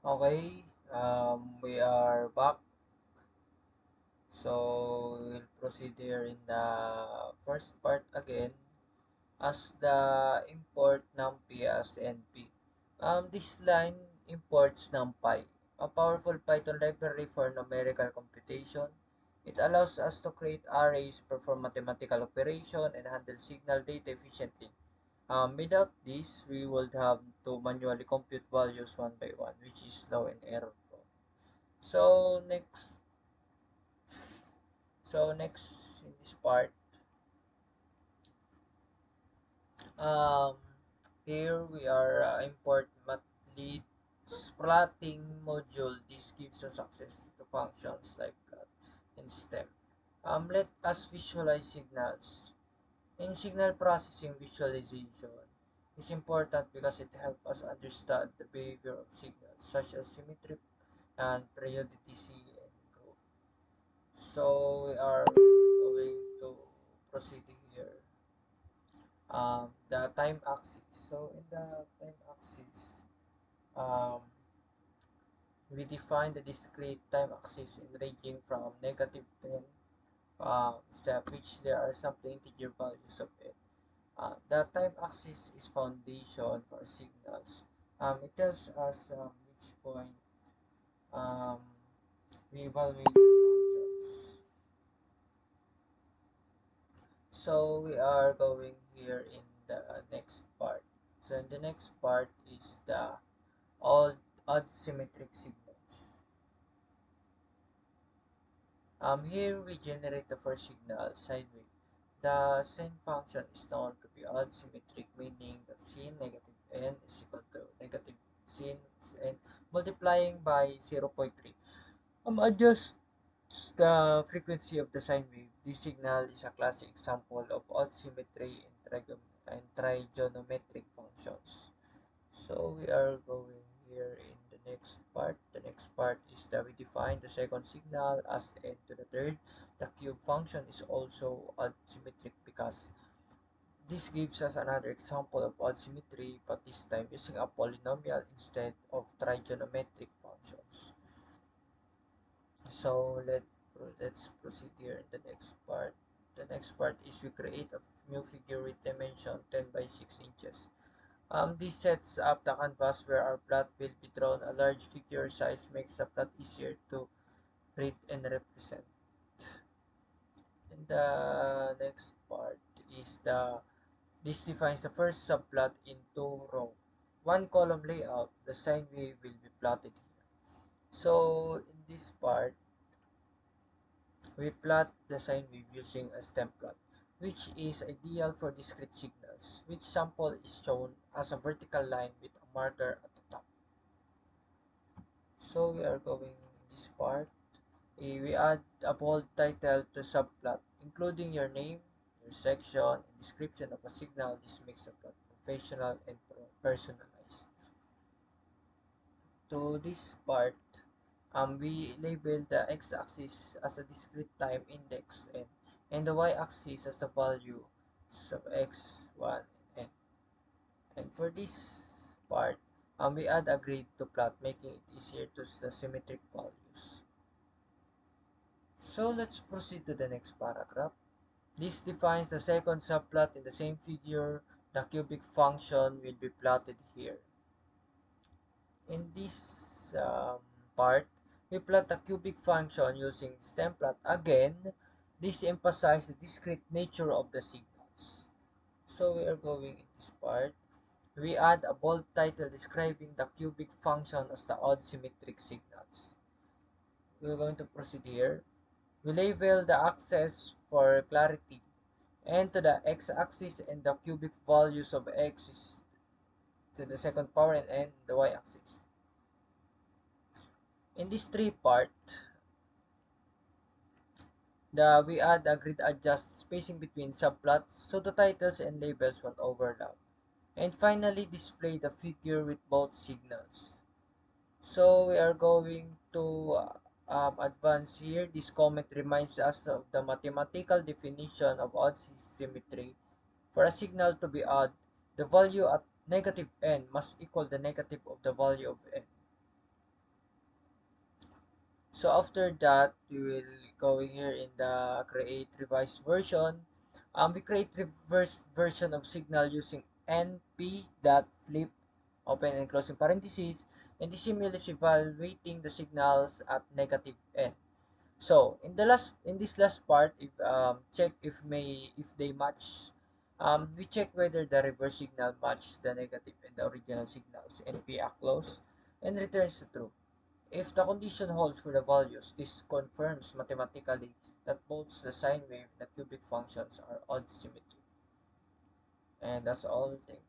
Okay, we are back. So we'll proceed here in the first part again as the import numpy as np. This line imports numpy, a powerful Python library for numerical computation. It allows us to create arrays, perform mathematical operation, and handle signal data efficiently. Without this, we would have to manually compute values one by one, which is slow and error prone. So next in this part, um, here we are import matlit plotting module. This gives us access to functions like plot and stem. Let us visualize signals. In signal processing, visualization is important because it helps us understand the behavior of signals such as symmetry and periodicity and growth. So we are going to proceed here. The time axis. So in the time axis, um, we define the discrete time axis in ranging from -10 step, which there are sample integer values of it. The time axis is foundation for signals. It tells us which point um, we evaluate functions. So we are going here in the next part. So in the next part is the all odd symmetric signals. Here we generate the first signal, sine wave. The sine function is known to be odd symmetric, meaning that sin negative n is equal to negative sin n multiplying by 0.3. Adjust the frequency of the sine wave. This signal is a classic example of odd symmetry in trigonometric functions. So we are going here in the next part. The next part is that we define the second signal as n to the third. The cube function is also odd symmetric because this gives us another example of odd symmetry, but this time using a polynomial instead of trigonometric functions. So let's proceed here in the next part. The next part is we create a new figure with dimension 10 by 6 inches. This sets up the canvas where our plot will be drawn. A large figure size makes the plot easier to read and represent. And the next part is this defines the first subplot in two row. One column layout, the sine wave will be plotted here. So in this part, we plot the sine wave using a stem plot, which is ideal for discrete signals, which sample is shown as a vertical line with a marker at the top. So we are going in this part. We add a bold title to subplot, including your name, your section, and description of a signal. This makes the plot professional and personalized. To this part, we label the x-axis as a discrete time index and the y-axis as the value of x1 and n. And for this part, we add a grid to plot, making it easier to see the symmetric values. So let's proceed to the next paragraph. This defines the second subplot in the same figure. The cubic function will be plotted here. In this part, we plot the cubic function using stem plot. Again, this emphasizes the discrete nature of the signals. So we are going in this part. We add a bold title describing the cubic function as the odd symmetric signals. We're going to proceed here. We label the axes for clarity and to the x-axis and the cubic values of x is to the second power and n the y-axis. In this three part, we add a grid adjust spacing between subplots so the titles and labels won't overlap. And finally, display the figure with both signals. So we are going to advance here. This comment reminds us of the mathematical definition of odd symmetry. For a signal to be odd, the value at negative n must equal the negative of the value of n. So after that, we will go here in the create revised version. We create reversed version of signal using np dot flip open and closing parentheses, and the simul is evaluating the signals at negative n. So in this last part, if check if they match, we check whether the reverse signal matches the negative and the original signals, np close, and returns true. If the condition holds for the values, this confirms mathematically that both the sine wave and the cubic functions are odd symmetry. And that's all. Thank you.